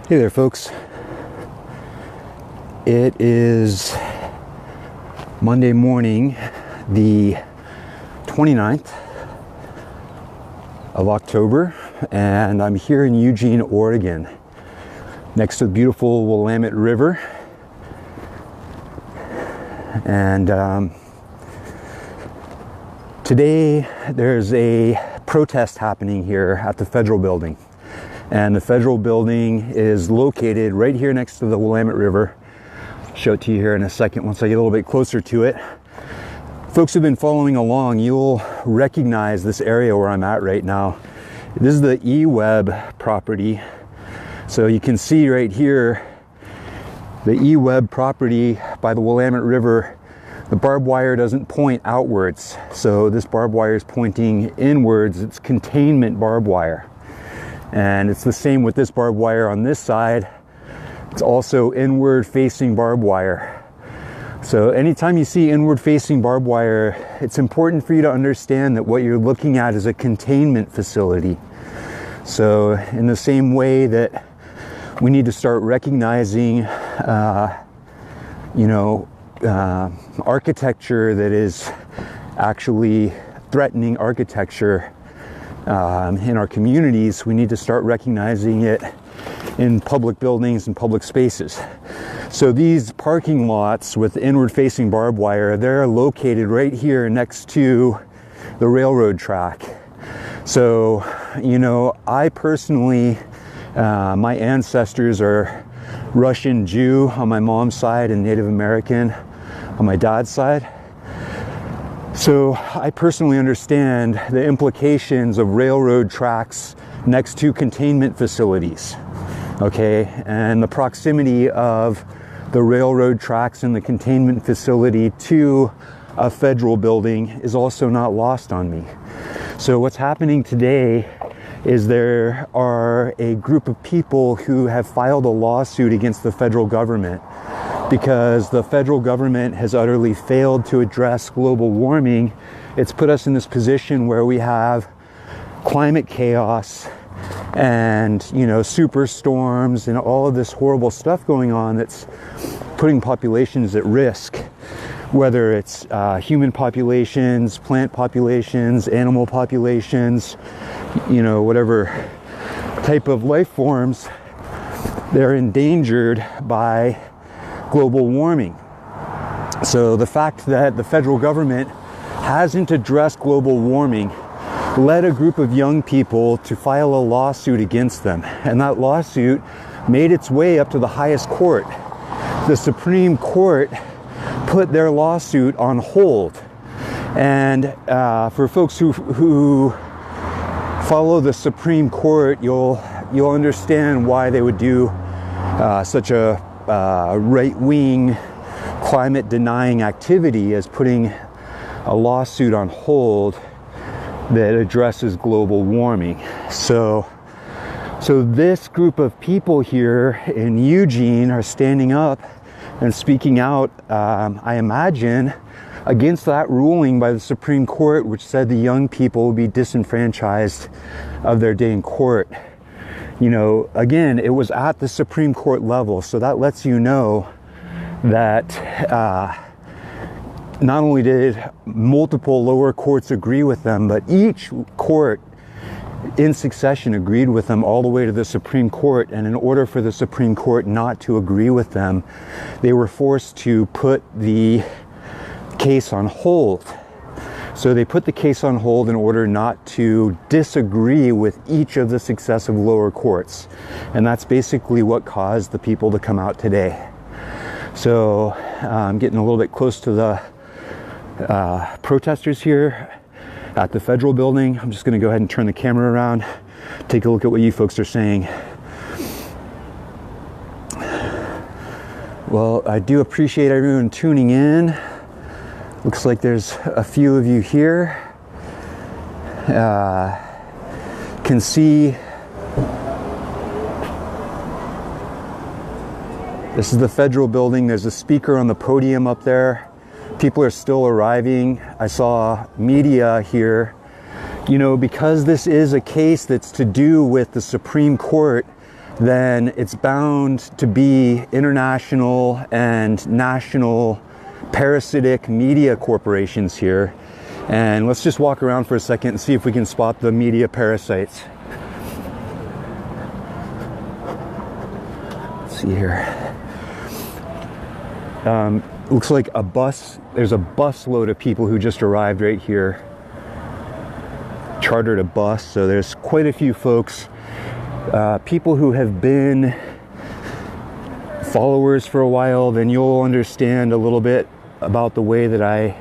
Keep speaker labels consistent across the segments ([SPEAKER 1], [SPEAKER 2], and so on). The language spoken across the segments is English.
[SPEAKER 1] Hey there, folks. It is Monday morning, the 29th of October, and I'm here in Eugene, Oregon, next to the beautiful Willamette River. And today there's a protest happening here at the federal building. And the federal building is located right here next to the Willamette River. I'll show it to you here in a second once I get a little bit closer to it. Folks who've been following along, you'll recognize this area where I'm at right now. This is the E-Web property. So you can see right here, the E-Web property by the Willamette River. The barbed wire doesn't point outwards. So this barbed wire is pointing inwards. It's containment barbed wire. And it's the same with this barbed wire on this side. It's also inward facing barbed wire. So anytime you see inward facing barbed wire, it's important for you to understand that what you're looking at is a containment facility. So in the same way that we need to start recognizing, architecture that is actually threatening architecture in our communities, we need to start recognizing it in public buildings and public spaces. So these parking lots with inward facing barbed wire, they're located right here next to the railroad track. So, I personally, my ancestors are Russian Jew on my mom's side and Native American on my dad's side. So I personally understand the implications of railroad tracks next to containment facilities, okay? And the proximity of the railroad tracks and the containment facility to a federal building is also not lost on me. So what's happening today is there are a group of people who have filed a lawsuit against the federal government because the federal government has utterly failed to address global warming. It's put us in this position where we have climate chaos and, superstorms and all of this horrible stuff going on that's putting populations at risk, whether it's human populations, plant populations, animal populations, whatever type of life forms, they're endangered by global warming. So the fact that the federal government hasn't addressed global warming led a group of young people to file a lawsuit against them. And that lawsuit made its way up to the highest court. The Supreme Court put their lawsuit on hold. And for folks who follow the Supreme Court, you'll understand why they would do such a right-wing climate-denying activity as putting a lawsuit on hold that addresses global warming. So this group of people here in Eugene are standing up and speaking out, I imagine, against that ruling by the Supreme Court, which said the young people would be disenfranchised of their day in court. Again, it was at the Supreme Court level, so that lets you know that not only did multiple lower courts agree with them, but each court in succession agreed with them all the way to the Supreme Court. And in order for the Supreme Court not to agree with them, they were forced to put the case on hold. So they put the case on hold in order not to disagree with each of the successive lower courts. And that's basically what caused the people to come out today. So I'm getting a little bit close to the protesters here at the federal building. I'm just going to go ahead and turn the camera around, take a look at what you folks are saying. Well, I do appreciate everyone tuning in. Looks like there's a few of you here. Can see this is the federal building. There's a speaker on the podium up there. People are still arriving. I saw media here. Because this is a case that's to do with the Supreme Court then it's bound to be international and national parasitic media corporations here. And let's just walk around for a second and see if we can spot the media parasites. Let's see here. Looks like a bus. There's a bus load of people who just arrived right here. Chartered a bus, so there's quite a few folks. People who have been followers for a while, then you'll understand a little bit about the way that I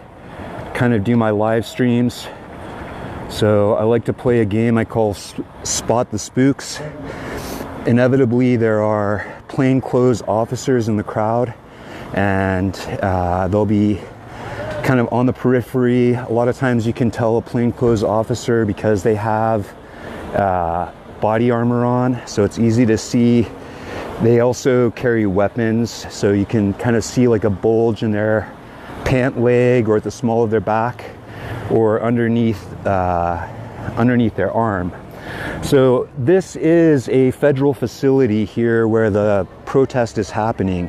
[SPEAKER 1] kind of do my live streams. So I like to play a game I call Spot the Spooks. Inevitably, there are plainclothes officers in the crowd, and they'll be kind of on the periphery. A lot of times you can tell a plainclothes officer because they have body armor on, so it's easy to see. They also carry weapons, so you can kind of see like a bulge in their pant leg or at the small of their back or underneath their arm. So this is a federal facility here where the protest is happening,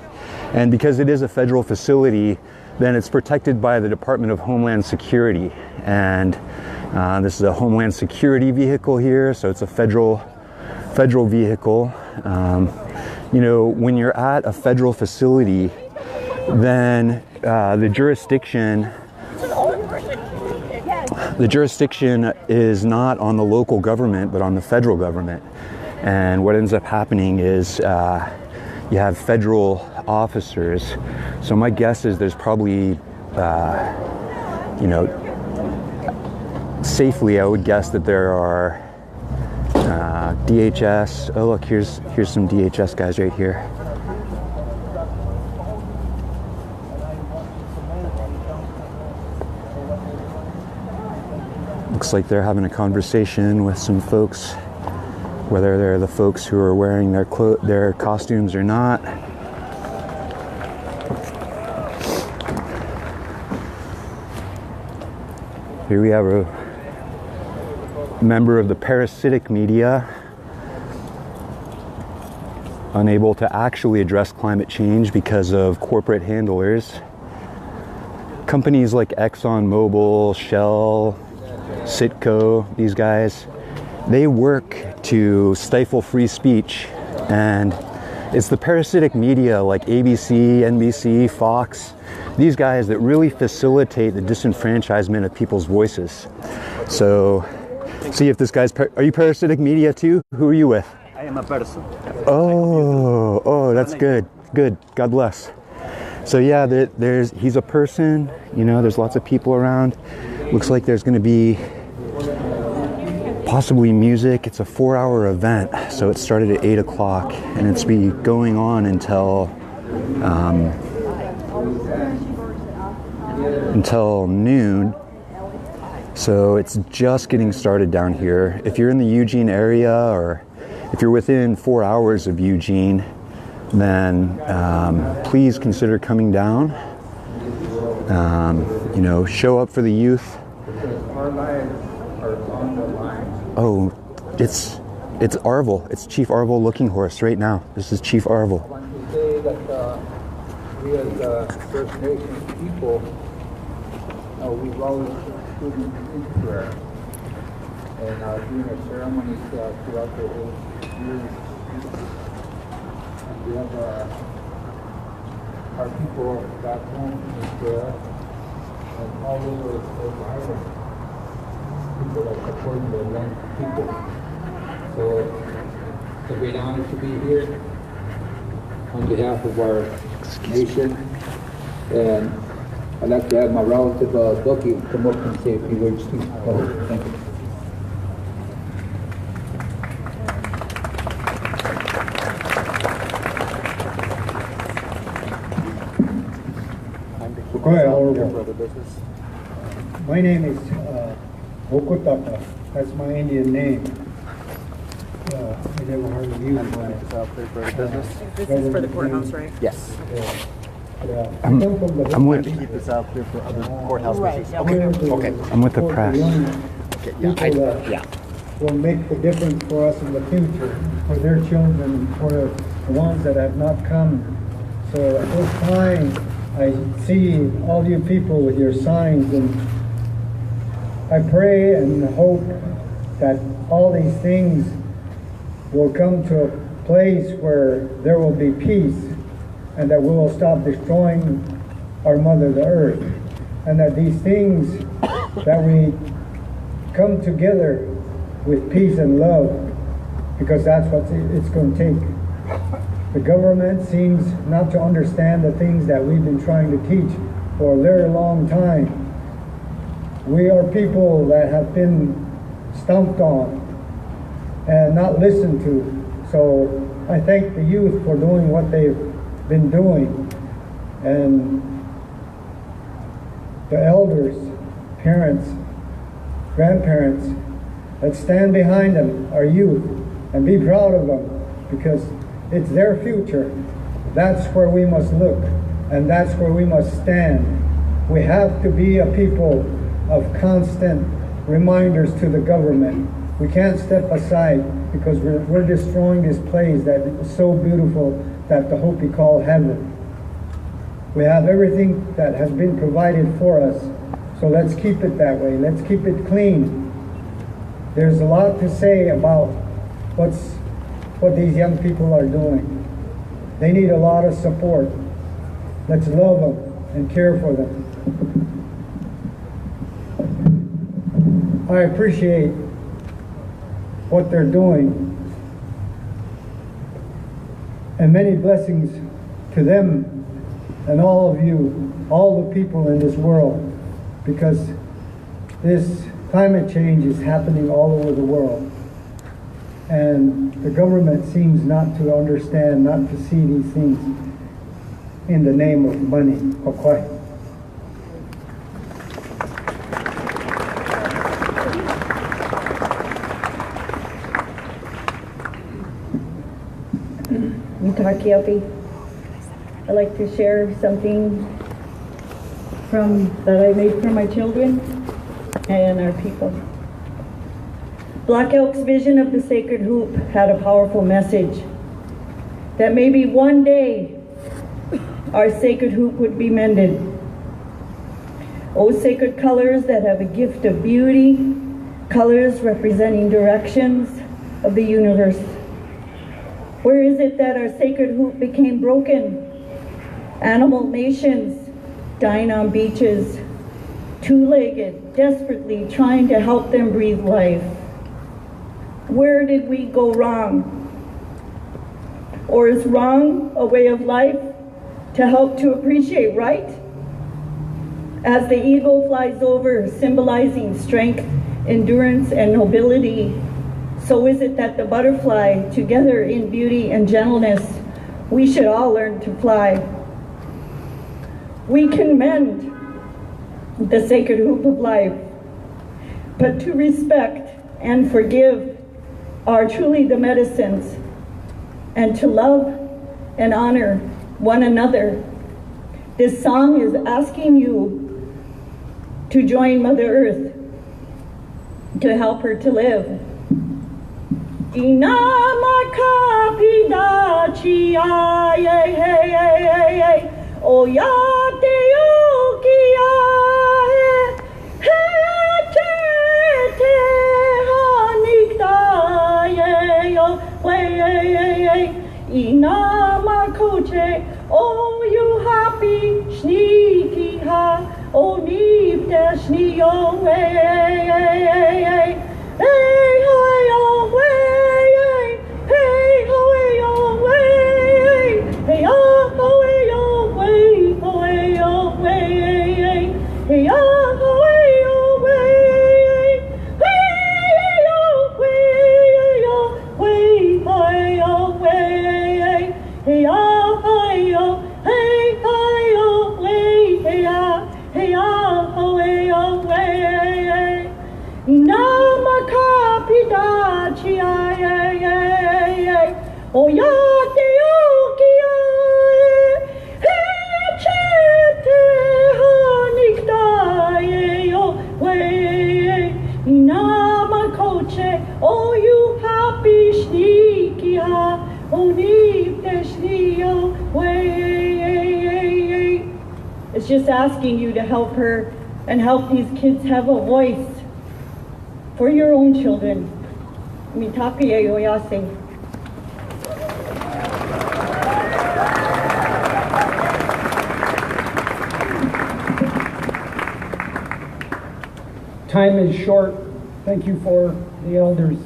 [SPEAKER 1] and because it is a federal facility, then it's protected by the Department of Homeland Security. And this is a Homeland Security vehicle here, so it's a federal vehicle. You know, when you're at a federal facility, then the jurisdiction is not on the local government, but on the federal government. And what ends up happening is you have federal officers. So my guess is there's probably, you know, safely I would guess that there are DHS. Oh look, here's some DHS guys right here. Looks like they're having a conversation with some folks, whether they're the folks who are wearing their costumes or not. Here we have a member of the parasitic media, unable to actually address climate change because of corporate handlers. Companies like ExxonMobil, Shell, Citgo, these guys, they work to stifle free speech, and it's the parasitic media like ABC, NBC, Fox, these guys that really facilitate the disenfranchisement of people's voices. So, see if this guy's, are you parasitic media too? Who are you with?
[SPEAKER 2] I am a person.
[SPEAKER 1] Oh, that's good. Good, God bless. So yeah, he's a person, you know, there's lots of people around. Looks like there's gonna be possibly music. It's a 4-hour event, so it started at 8 o'clock and it's be going on until noon. So it's just getting started down here. If you're in the Eugene area, or if you're within 4 hours of Eugene, then please consider coming down. You know, show up for the youth.
[SPEAKER 3] Our lives are on the line.
[SPEAKER 1] Oh, it's Arvol. It's Chief Arvol Looking Horse right now. This is Chief Arvol.
[SPEAKER 3] I want to say that we as First Nations people, we've always proven in prayer. And during our ceremonies throughout the whole years, we have our people back home in prayer, and all over the island, people that support the young people. So it's a great honor to be here on behalf of our nation, and I'd like to have my relative Bucky come up and say a few words too. Thank you.
[SPEAKER 4] Hi, Arvol. My name is Okotaka. That's my Indian name. I never heard of you.
[SPEAKER 5] This is for the courthouse, right?
[SPEAKER 2] Yes.
[SPEAKER 1] I'm with.
[SPEAKER 2] Keep this out there for other courthouse
[SPEAKER 5] Right,
[SPEAKER 2] business.
[SPEAKER 5] okay.
[SPEAKER 2] Okay.
[SPEAKER 1] I'm with the press.
[SPEAKER 2] Okay. Yeah.
[SPEAKER 4] will make the difference for us in the future, for their children, for the ones that have not come. So at this time, I see all you people with your signs, and I pray and hope that all these things will come to a place where there will be peace, and that we will stop destroying our mother, the earth, and that these things, that we come together with peace and love, because that's what it's going to take. The government seems not to understand the things that we've been trying to teach for a very long time. We are people that have been stomped on and not listened to. So I thank the youth for doing what they've been doing, and the elders, parents, grandparents that stand behind them, our youth, and be proud of them, because it's their future. That's where we must look, and that's where we must stand. We have to be a people of constant reminders to the government. We can't step aside, because we're destroying this place that is so beautiful, that the Hopi call heaven. We have everything that has been provided for us, so let's keep it that way. Let's keep it clean. There's a lot to say about what these young people are doing. They need a lot of support. Let's love them and care for them. I appreciate what they're doing, and many blessings to them and all of you, all the people in this world, because this climate change is happening all over the world, and the government seems not to understand, not to see these things in the name of money. Okay.
[SPEAKER 2] Mutakiapi. I'd like to share something that I made for my children and our people. Black Elk's vision of the sacred hoop had a powerful message that maybe one day our sacred hoop would be mended. Oh, sacred colors that have a gift of beauty, colors representing directions of the universe. Where is it that our sacred hoop became broken? Animal nations dying on beaches, two-legged, desperately trying to help them breathe life. Where did we go wrong? Or is wrong a way of life to help to appreciate right? As the eagle flies over, symbolizing strength, endurance, and nobility, so is it that the butterfly, together in beauty and gentleness, we should all learn to fly. We can mend the sacred hoop of life, but to respect and forgive are truly the medicines, and to love and honor one another. This song is asking you to join Mother Earth, to help her to live. Inamakapidachi ay ay ay ay ay oyate yokia he te te hanikta yo way inamakoche oh you happy sneaky ha oh nifte snio way oh ya te yokia he chete hanikta yo way inama koche oh It's just asking you to help her and help these kids have a voice for your own children.
[SPEAKER 6] Time is short. Thank you for the elders.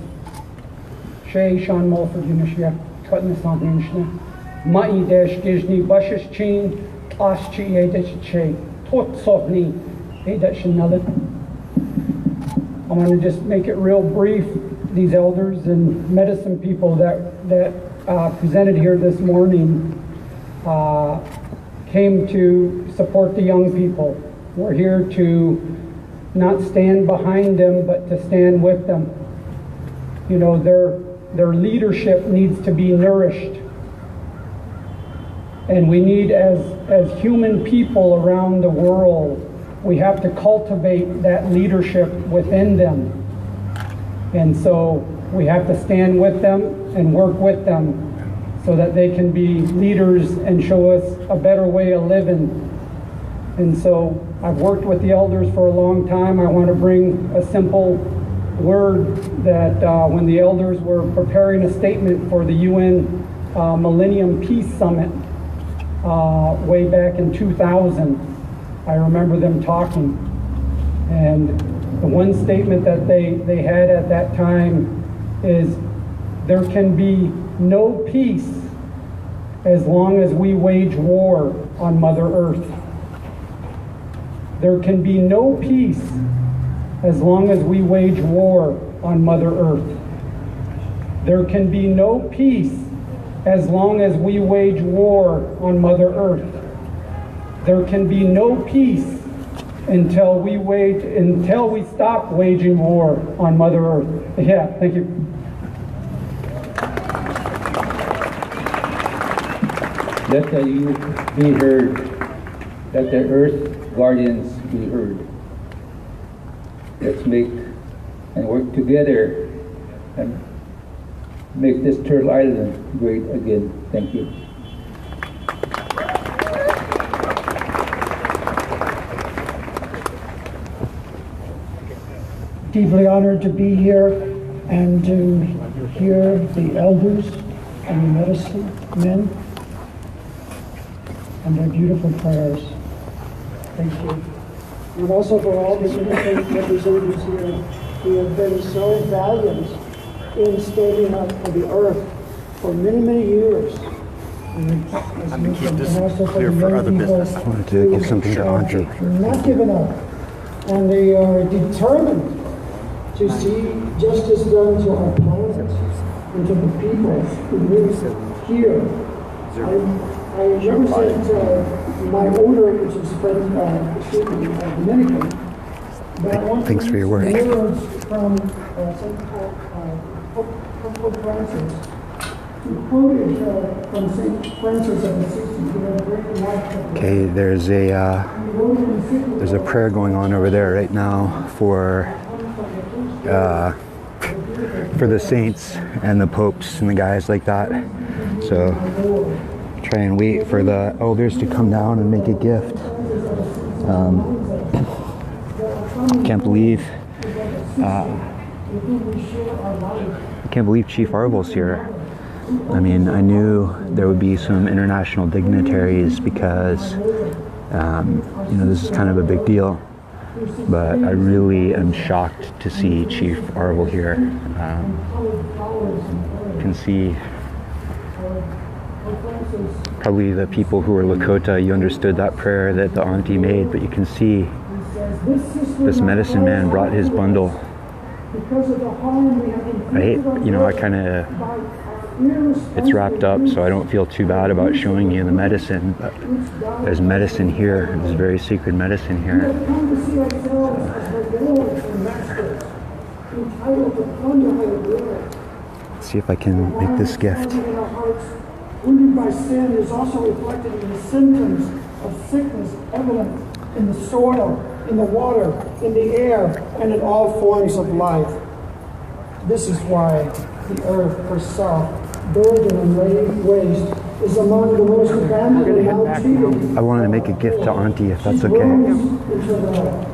[SPEAKER 6] Shay, Sean Mulford, Unishia, Cutness on Unishna, Mai Dash Disney, Bushes Chain, Oschi, Edach, Tot Sopni, Edach Nullet. I want to just make it real brief. These elders and medicine people that presented here this morning came to support the young people. We're here to not stand behind them, but to stand with them. You know, their leadership needs to be nourished. And we need, as human people around the world, we have to cultivate that leadership within them. And so we have to stand with them and work with them so that they can be leaders and show us a better way of living. And so I've worked with the elders for a long time. I want to bring a simple word that when the elders were preparing a statement for the UN Millennium Peace Summit way back in 2000, I remember them talking. And the one statement that they had at that time is, there can be no peace as long as we wage war on Mother Earth. There can be no peace as long as we wage war on Mother Earth. There can be no peace as long as we wage war on Mother Earth. There can be no peace until we stop waging war on Mother Earth. Yeah, thank you.
[SPEAKER 3] Let the youth be heard. Let the earth guardians be heard. Let's make and work together and make this Turtle Island great again. Thank you.
[SPEAKER 7] Deeply honored to be here and to hear the elders and the medicine men and their beautiful prayers. Thank you. And also for all the interfaith representatives here who have been so valiant in standing up for the earth for many, many years. And
[SPEAKER 1] keep this clear for other business. I wanted to give something to Andre.
[SPEAKER 7] Not given up. And they are determined to see justice done to our planet and to the people who live here. I represent my order, which is Dominican. But I want
[SPEAKER 1] Thanks for your work.
[SPEAKER 7] Words from Pope Francis, who quoted from St. Francis of Assisi.
[SPEAKER 1] Okay, there's a prayer going on over there right now for the saints and the popes and the guys like that. So try and wait for the elders to come down and make a gift. I can't believe Chief Arvol's here. I mean, I knew there would be some international dignitaries because, this is kind of a big deal. But I really am shocked to see Chief Arvol here. You can see probably the people who are Lakota, you understood that prayer that the auntie made, but you can see this medicine man brought his bundle. It's wrapped up, so I don't feel too bad about showing you the medicine, but there's medicine here. There's very sacred medicine here. Let's see if I can make this gift.
[SPEAKER 7] Wounded by sin is also reflected in the symptoms of sickness evident in the soil, in the water, in the air, and in all forms of life. This is why the earth herself burden and waste is among the most abandoned and maltreated.
[SPEAKER 1] I wanted to make a gift to Auntie, if that's
[SPEAKER 7] She
[SPEAKER 1] okay.
[SPEAKER 7] grows into the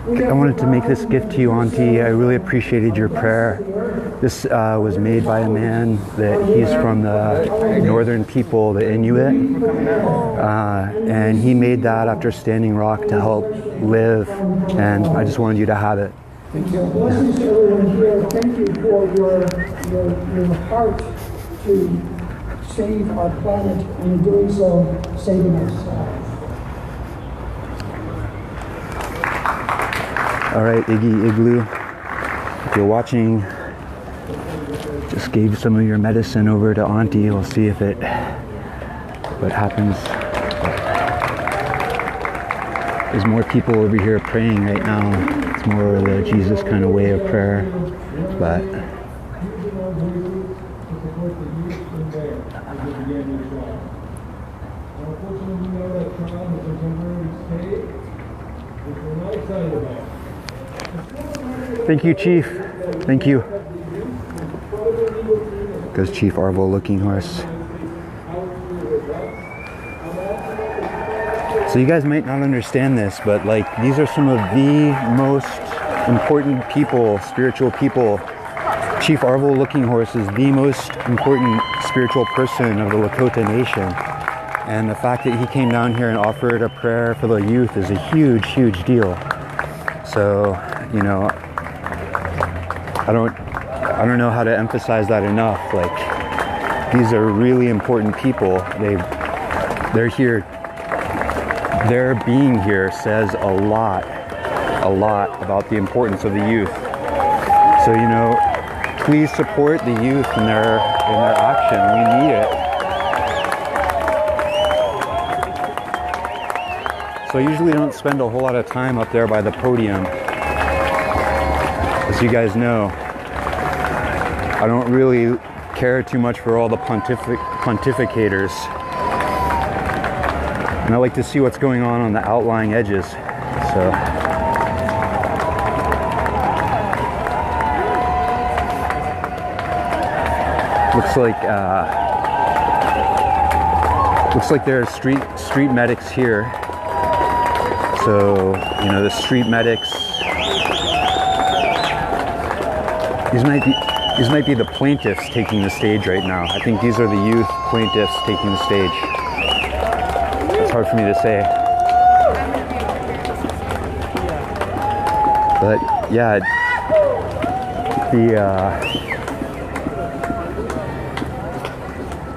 [SPEAKER 1] I wanted to make this gift to you, Auntie. I really appreciated your prayer. This was made by a man that he's from the northern people, the Inuit. And he made that after Standing Rock to help live. And I just wanted you to have it.
[SPEAKER 7] blessings to everyone here. Thank you for your heart to save our planet, and in doing so, saving us.
[SPEAKER 1] All right, Iggy Igloo, if you're watching, just gave some of your medicine over to Auntie. We'll see if what happens. There's more people over here praying right now. It's more of the Jesus kind of way of prayer, but thank you, Chief. Thank you. Goes Chief Arvol Looking Horse. So you guys might not understand this, but like these are some of the most important people, spiritual people. Chief Arvol Looking Horse is the most important spiritual person of the Lakota Nation. And the fact that he came down here and offered a prayer for the youth is a huge, huge deal. So, you know, I don't know how to emphasize that enough. Like, these are really important people. They're here. Their being here says a lot about the importance of the youth. So, you know, please support the youth in their action. We need it. So I usually don't spend a whole lot of time up there by the podium. As you guys know, I don't really care too much for all the pontificators. And I like to see what's going on the outlying edges. So looks like there are street medics here. So, you know, the street medics, these might be the plaintiffs taking the stage right now. I think these are the youth plaintiffs taking the stage. It's hard for me to say. But yeah, the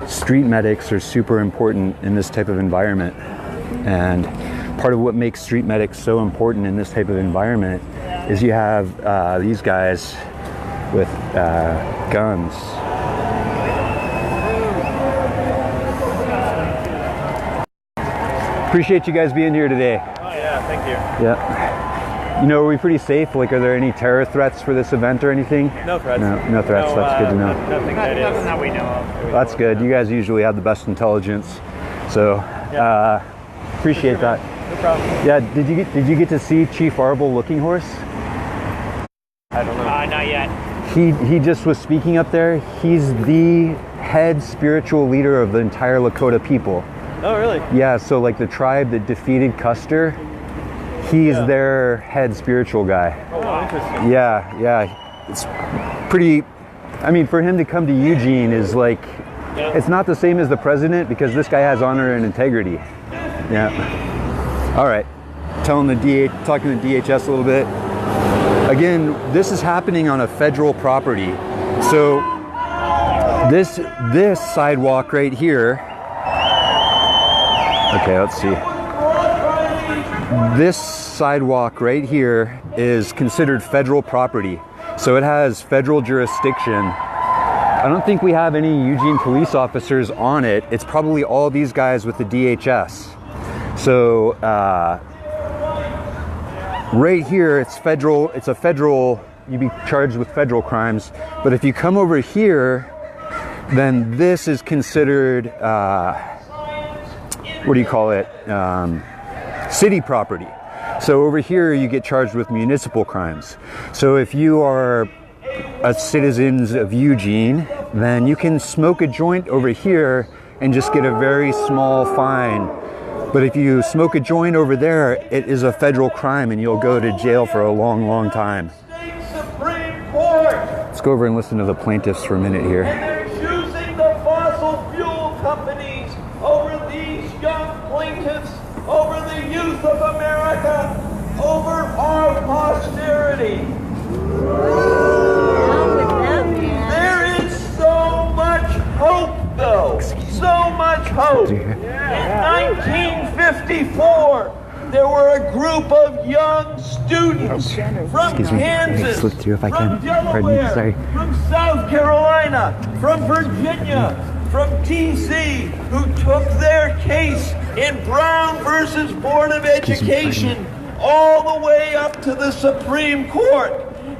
[SPEAKER 1] street medics are super important in this type of environment. And part of what makes street medics so important in this type of environment is you have these guys with guns. Appreciate you guys being here today.
[SPEAKER 8] Oh yeah, thank you.
[SPEAKER 1] Yeah. You know, are we pretty safe? Like, are there any terror threats for this event or anything?
[SPEAKER 8] No threats.
[SPEAKER 1] No threats. That's good to know.
[SPEAKER 8] Nothing that we know of.
[SPEAKER 1] That's good. You guys usually have the best intelligence, so appreciate that.
[SPEAKER 8] No problem.
[SPEAKER 1] Yeah. Did you get to see Chief Arvol Looking Horse?
[SPEAKER 8] I don't know. Not yet.
[SPEAKER 1] He just was speaking up there. He's the head spiritual leader of the entire Lakota people.
[SPEAKER 8] Oh, really?
[SPEAKER 1] Yeah, so like the tribe that defeated Custer, he's their head spiritual guy.
[SPEAKER 8] Oh, wow. Interesting.
[SPEAKER 1] Yeah. It's pretty, I mean, for him to come to Eugene is like, it's not the same as the president because this guy has honor and integrity. Yeah. All right. Talking to DHS a little bit. Again, this is happening on a federal property. So this sidewalk right here, okay, let's see. This sidewalk right here is considered federal property. So it has federal jurisdiction. I don't think we have any Eugene police officers on it. It's probably all these guys with the DHS. So right here, it's a federal, you'd be charged with federal crimes. But if you come over here, then this is considered, what do you call it? City property. So over here, you get charged with municipal crimes. So if you are a citizen of Eugene then you can smoke a joint over here and just get a very small fine. But if you smoke a joint over there, it is a federal crime and you'll go to jail for a long, long time.
[SPEAKER 9] Supreme Court.
[SPEAKER 1] Let's go over and listen to the plaintiffs for a minute here.
[SPEAKER 9] And they're choosing the fossil fuel companies over these young plaintiffs, over the youth of America, over our posterity. There is so much hope, though. So much hope. In 1954, there were a group of young students from Kansas, from Delaware, from South Carolina, from Virginia, from DC, who took their case in Brown versus Board of Education all the way up to the Supreme Court.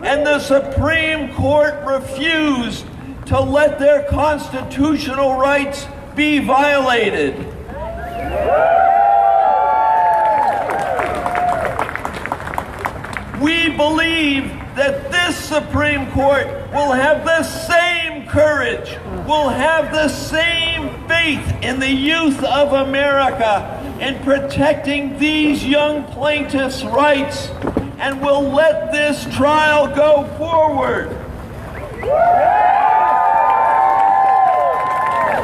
[SPEAKER 9] And the Supreme Court refused to let their constitutional rights be violated. We believe that this Supreme Court will have the same courage, will have the same faith in the youth of America in protecting these young plaintiffs' rights, and will let this trial go forward.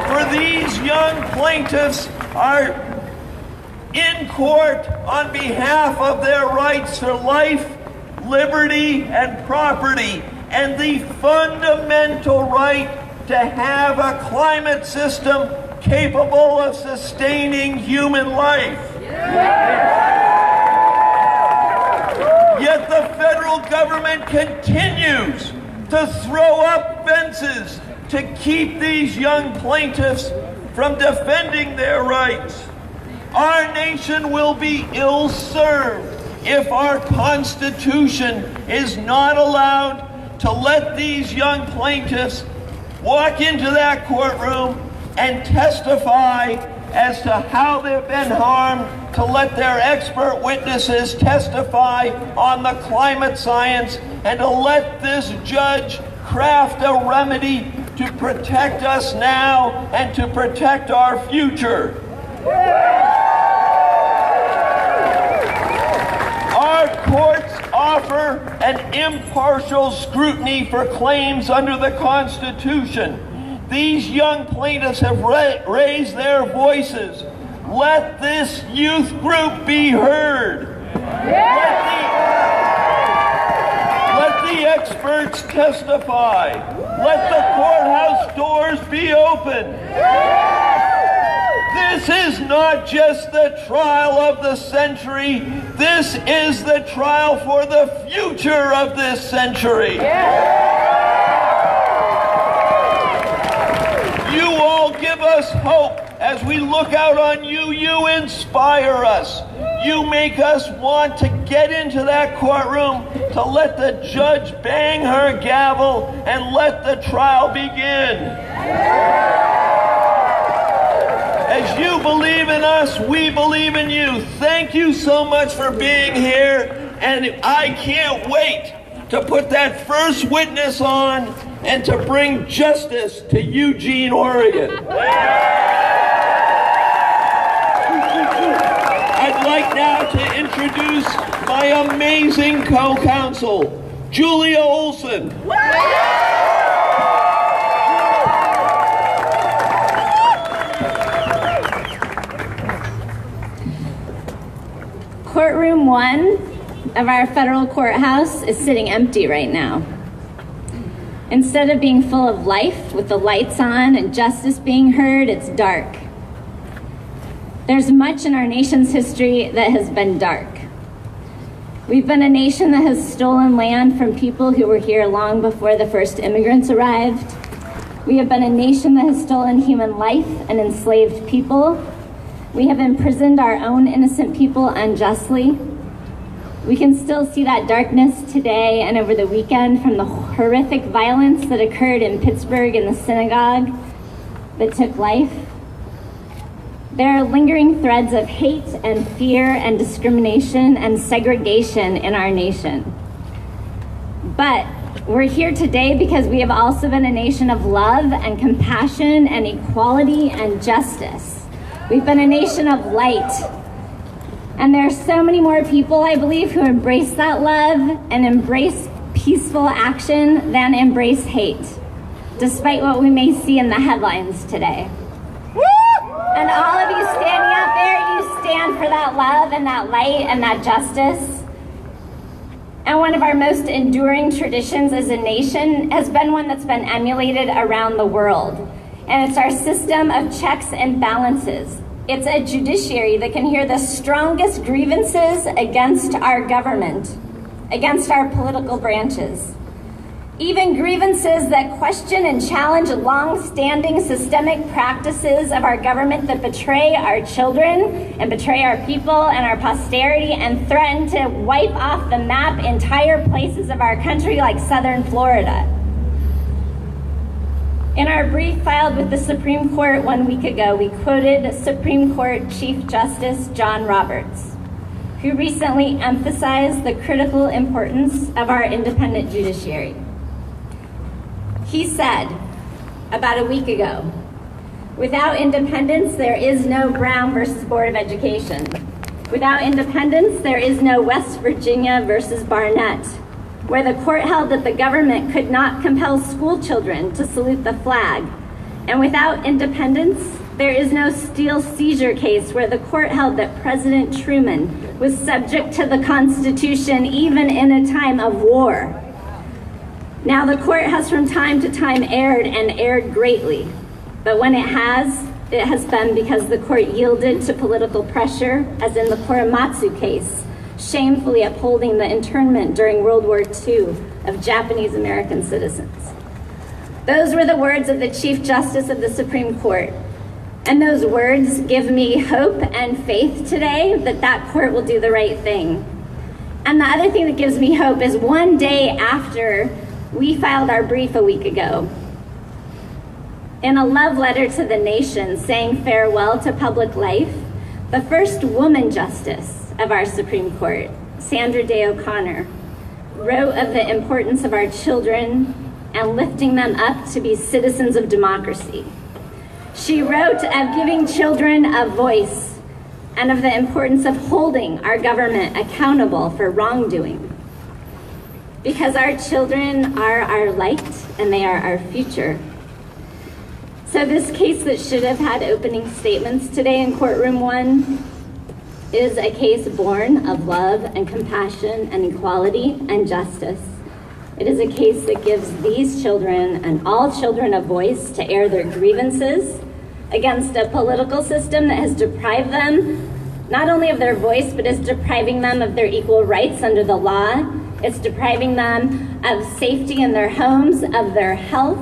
[SPEAKER 9] For these young plaintiffs are in court on behalf of their rights to life, liberty, and property, and the fundamental right to have a climate system capable of sustaining human life. Yet the federal government continues to throw up fences to keep these young plaintiffs from defending their rights. Our nation will be ill-served if our Constitution is not allowed to let these young plaintiffs walk into that courtroom and testify as to how they've been harmed, to let their expert witnesses testify on the climate science, and to let this judge craft a remedy to protect us now and to protect our future. Our courts offer an impartial scrutiny for claims under the Constitution. These young plaintiffs have raised their voices. Let this youth group be heard. Let the experts testify. Let the courthouse doors be open. This is not just the trial of the century. This is the trial for the future of this century. You all give us hope as we look out on you. You inspire us. You make us want to get into that courtroom, to let the judge bang her gavel and let the trial begin. As you believe in us, we believe in you. Thank you so much for being here, and I can't wait to put that first witness on and to bring justice to Eugene, Oregon. I'd like now to introduce my amazing co-counsel, Julia Olson.
[SPEAKER 10] Courtroom 1 of our federal courthouse is sitting empty right now. Instead of being full of life with the lights on and justice being heard, it's dark. There's much in our nation's history that has been dark. We've been a nation that has stolen land from people who were here long before the first immigrants arrived. We have been a nation that has stolen human life and enslaved people. We have imprisoned our own innocent people unjustly. We can still see that darkness today and over the weekend from the horrific violence that occurred in Pittsburgh in the synagogue that took life. There are lingering threads of hate and fear and discrimination and segregation in our nation. But We're here today because we have also been a nation of love and compassion and equality and justice. We've been a nation of light. And there are so many more people, I believe, who embrace that love and embrace peaceful action than embrace hate, despite what we may see in the headlines today. And all of you standing out there, you stand for that love and that light and that justice. And one of our most enduring traditions as a nation has been one that's been emulated around the world. And it's our system of checks and balances. It's a judiciary that can hear the strongest grievances against our government, against our political branches. Even grievances that question and challenge long-standing systemic practices of our government that betray our children and betray our people and our posterity and threaten to wipe off the map entire places of our country like southern Florida. In our brief filed with the Supreme Court 1 week ago, we quoted Supreme Court Chief Justice John Roberts, who recently emphasized the critical importance of our independent judiciary. He said about a week ago, without independence, there is no Brown versus Board of Education. Without independence, there is no West Virginia versus Barnett, where the court held that the government could not compel school children to salute the flag. And without independence, there is no Steele seizure case where the court held that President Truman was subject to the Constitution even in a time of war. Now, the court has from time to time erred and erred greatly, but when it has been because the court yielded to political pressure, as in the Korematsu case, shamefully upholding the internment during World War II of Japanese American citizens. Those were the words of the Chief Justice of the Supreme Court. And those words give me hope and faith today that that court will do the right thing. And the other thing that gives me hope is one day after we filed our brief a week ago, in a love letter to the nation saying farewell to public life, the first woman justice of our Supreme Court, Sandra Day O'Connor, wrote of the importance of our children and lifting them up to be citizens of democracy. She wrote of giving children a voice and of the importance of holding our government accountable for wrongdoing. Because our children are our light and they are our future. So this case that should have had opening statements today in courtroom 1 is a case born of love and compassion and equality and justice. It is a case that gives these children and all children a voice to air their grievances against a political system that has deprived them not only of their voice, but is depriving them of their equal rights under the law. It's depriving them of safety in their homes, of their health.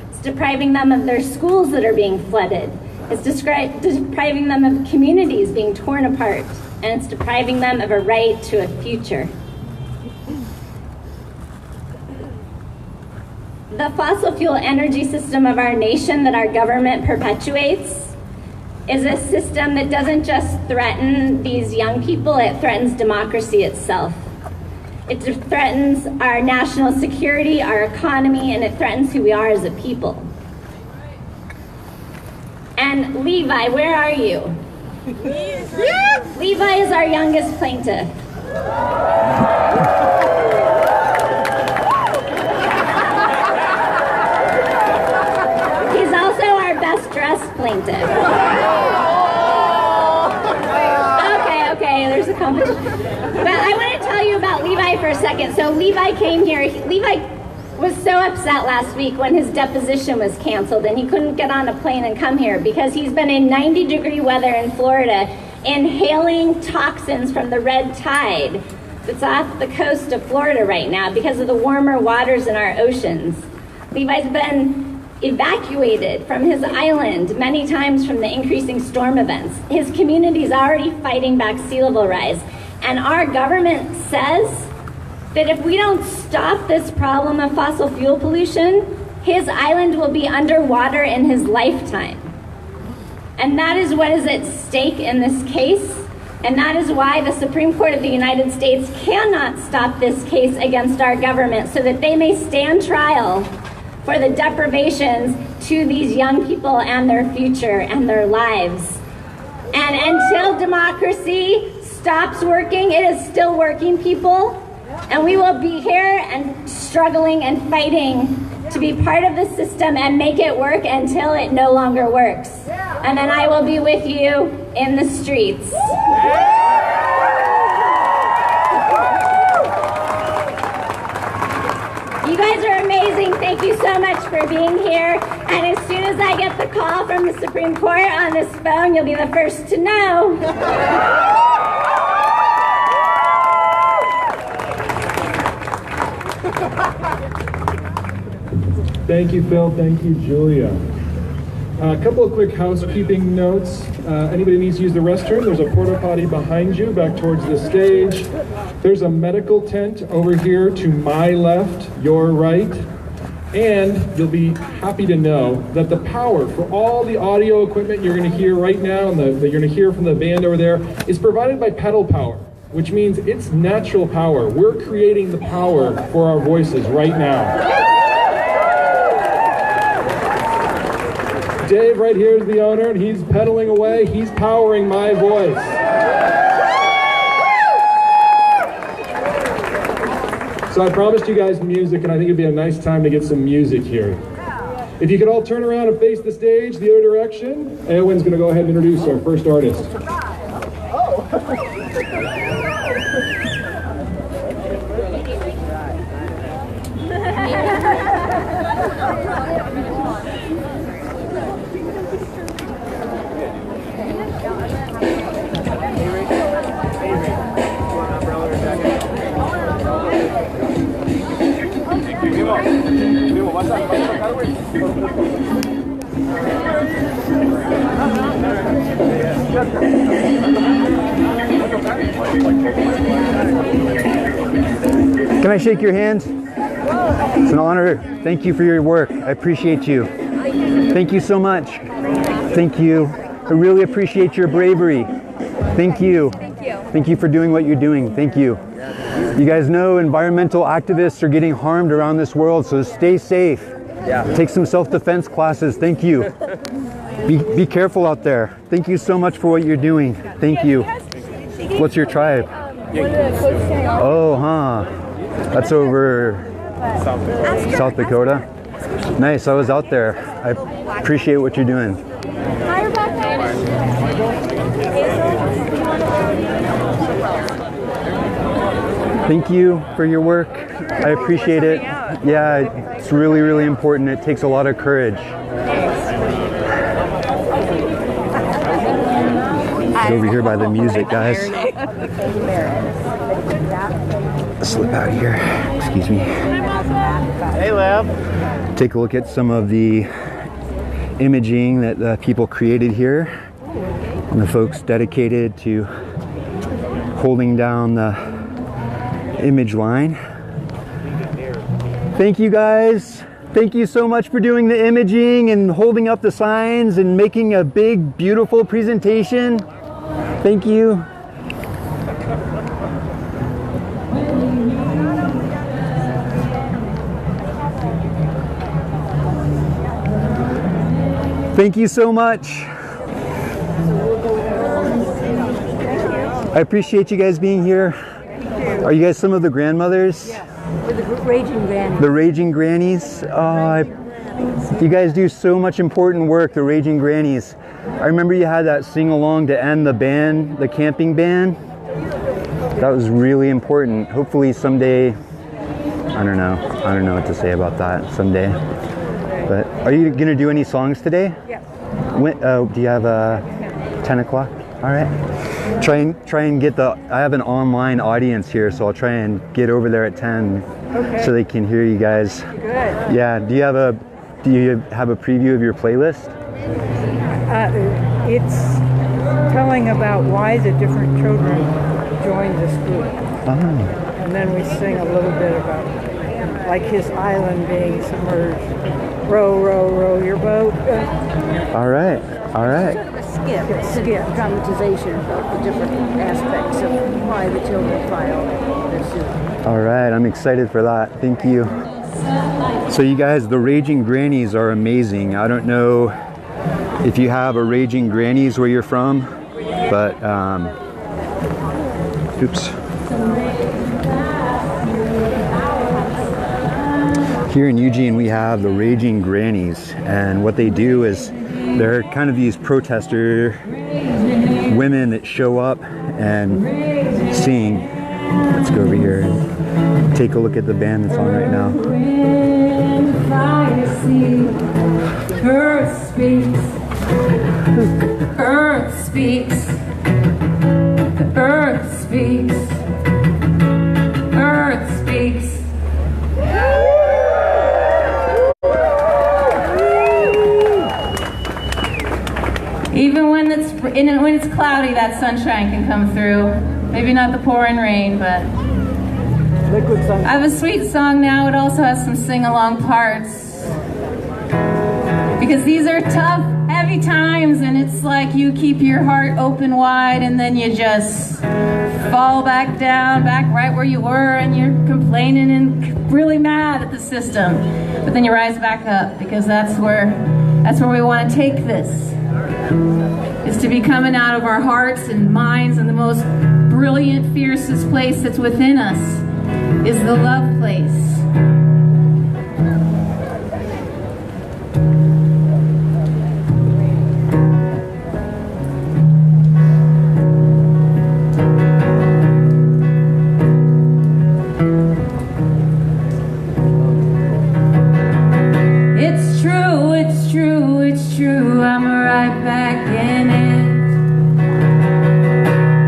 [SPEAKER 10] It's depriving them of their schools that are being flooded. It's depriving them of communities being torn apart. And it's depriving them of a right to a future. The fossil fuel energy system of our nation that our government perpetuates is a system that doesn't just threaten these young people, it threatens democracy itself. It threatens our national security, our economy, and it threatens who we are as a people. And Levi, where are you? Levi is our youngest plaintiff. He's also our best dressed plaintiff. Okay, there's a competition. But I want to tell you about Levi for a second. So Levi came here. Levi was so upset last week when his deposition was canceled and he couldn't get on a plane and come here because he's been in 90-degree weather in Florida inhaling toxins from the red tide that's off the coast of Florida right now because of the warmer waters in our oceans. Levi's been evacuated from his island many times from the increasing storm events. His community is already fighting back sea level rise. And our government says that if we don't stop this problem of fossil fuel pollution, his island will be underwater in his lifetime. And that is what is at stake in this case. And that is why the Supreme Court of the United States cannot stop this case against our government so that they may stand trial for the deprivations to these young people and their future and their lives. And until democracy stops working, it is still working, people. And we will be here and struggling and fighting to be part of the system and make it work until it no longer works. And then I will be with you in the streets. You guys are amazing. Thank you so much for being here. And as soon as I get the call from the Supreme Court on this phone, you'll be the first to know.
[SPEAKER 11] Thank you, Phil. Thank you, Julia. A couple of quick housekeeping notes. Anybody needs to use the restroom, there's a porta potty behind you, back towards the stage. There's a medical tent over here to my left, your right. And you'll be happy to know that the power for all the audio equipment you're going to hear right now and that you're going to hear from the band over there is provided by pedal power, which means it's natural power. We're creating the power for our voices right now. Dave right here is the owner, and he's pedaling away. He's powering my voice. So I promised you guys music, and I think it'd be a nice time to get some music here. If you could all turn around and face the stage the other direction, Eowyn's going to go ahead and introduce our first artist.
[SPEAKER 1] Can I shake your hand? It's an honor. Thank you for your work. I appreciate you. Thank you so much. Thank you. I really appreciate your bravery. Thank you. Thank you for doing what you're doing. Thank you. You guys know environmental activists are getting harmed around this world, so stay safe. Take some self-defense classes. Thank you. Be careful out there. Thank you so much for what you're doing. Thank you. What's your tribe? Oh, huh. That's over South Dakota. Nice. I was out there. I appreciate what you're doing. Thank you for your work. I appreciate it. Yeah, it's really, really important. It takes a lot of courage. It's over here by the music, guys. Slip out here. Excuse me.
[SPEAKER 8] Hey, Lab.
[SPEAKER 1] Take a look at some of the imaging that the people created here and the folks dedicated to holding down the image line. Thank you guys. Thank you so much for doing the imaging and holding up the signs and making a big, beautiful presentation. Thank you. Thank you so much. I appreciate you guys being here. Are you guys some of the grandmothers?
[SPEAKER 12] Yes, we're the Raging Grannies.
[SPEAKER 1] The Raging Grannies? You guys do so much important work, the Raging Grannies. I remember you had that sing-along to end the band, the camping band. That was really important. Hopefully someday, I don't know what to say about that someday. But are you gonna do any songs today?
[SPEAKER 12] Yes.
[SPEAKER 1] Do you have 10 o'clock? All right. Try and get I have an online audience here, so I'll try and get over there at 10 so they can hear you guys.
[SPEAKER 12] Good.
[SPEAKER 1] Yeah, do you have a preview of your playlist?
[SPEAKER 12] It's telling about why the different children joined this group. And then we sing a little bit about like his island being submerged. Row, row, row your boat.
[SPEAKER 1] All right. All right.
[SPEAKER 12] Sort of a skit dramatization of the different aspects of why the children file their suit.
[SPEAKER 1] All right, I'm excited for that. Thank you. So you guys, the Raging Grannies are amazing. I don't know if you have a Raging Grannies where you're from, but oops. Here in Eugene, we have the Raging Grannies, and what they do is they're kind of these protester women that show up and sing. Let's go over here and take a look at the band that's on right now.
[SPEAKER 13] Earth speaks. Earth speaks. The earth speaks. Earth speaks. Even when it's cloudy, that sunshine can come through. Maybe not the pouring rain, but I have a sweet song now. It also has some sing-along parts. Because these are tough, heavy times, and it's like you keep your heart open wide and then you just fall back down, back right where you were, and you're complaining and really mad at the system. But then you rise back up, because that's where we want to take this. Is to be coming out of our hearts and minds, and the most brilliant, fiercest place that's within us is the love place. It's true, it's true, it's true, I'm right back in it.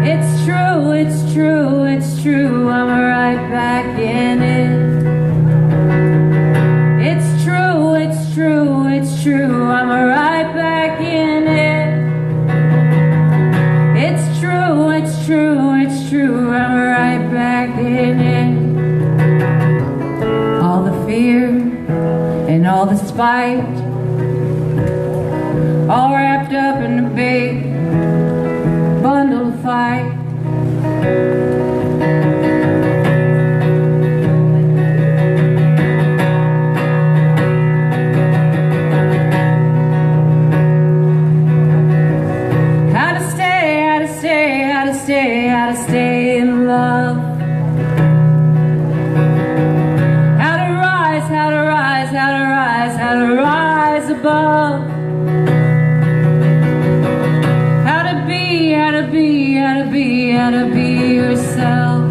[SPEAKER 13] It's true, it's true, it's true, I'm right back in it. It's true, it's true, it's true, I'm right back in it. It's true, it's true, it's true, I'm right back in it. All the fear and all the spite, all wrapped up in a big bundle of fight. How to stay, how to stay, how to stay, how to stay in love. How to rise, how to rise, how to rise, how to rise above. How to be, how to be, how to be, how to be yourself.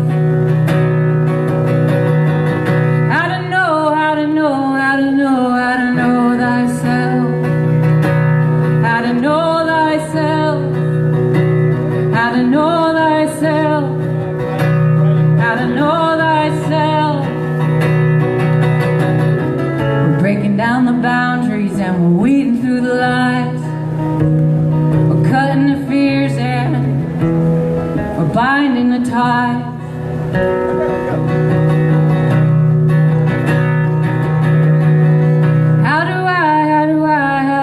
[SPEAKER 13] How to know, how to know, how to know, how to know thyself. How to know thyself. How to know thyself. How to know thyself. We're breaking down the boundaries and we're weeding through the lies. We're cutting the fears and we're binding the ties. How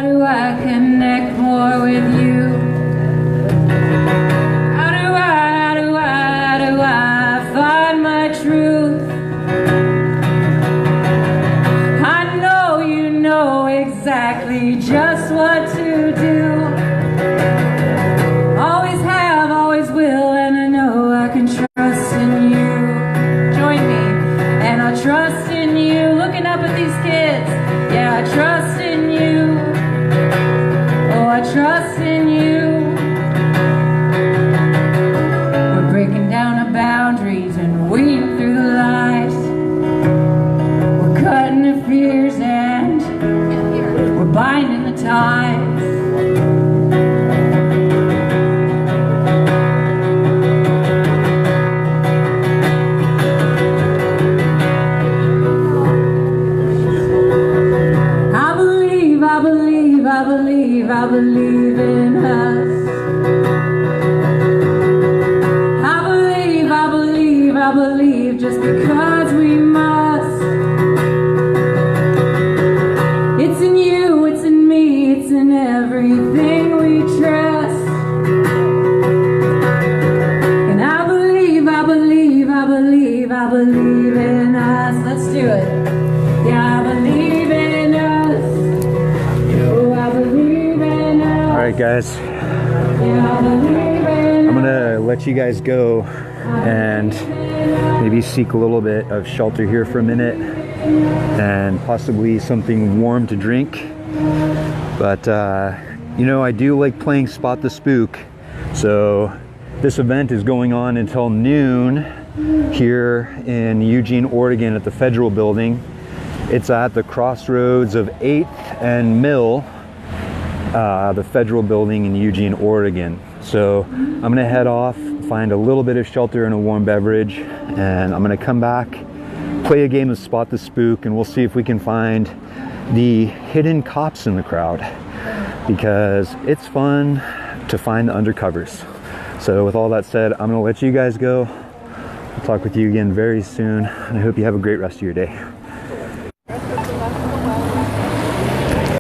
[SPEAKER 13] do I connect more with you? How do I find my truth? I know you know exactly just what to do. Always have, always will, and I know I can trust in you. Join me, and I trust in you. Looking up at these kids, yeah, I trust in you. Oh, I trust in you. We're breaking down the boundaries and weeding through the lies. We're cutting the fears and we're binding the ties. I believe in us. I believe just because we must. It's in you, it's in me, it's in everything we we trust. And I believe, I believe, I believe, I believe in us. Let's do it. Yeah, I believe in us. Oh, I believe in us.
[SPEAKER 1] All right, guys.
[SPEAKER 13] Yeah, I believe in us.
[SPEAKER 1] I'm gonna let you guys go and maybe seek a little bit of shelter here for a minute and possibly something warm to drink. But you know, I do like playing Spot the Spook. So this event is going on until noon here in Eugene, Oregon at the Federal Building. It's at the crossroads of 8th and Mill, the Federal Building in Eugene, Oregon. So I'm gonna head off, find a little bit of shelter and a warm beverage, and I'm gonna come back, play a game of Spot the Spook, and we'll see if we can find the hidden cops in the crowd, because it's fun to find the undercovers. So with all that said, I'm gonna let you guys go. I'll talk with you again very soon, and I hope you have a great rest of your day.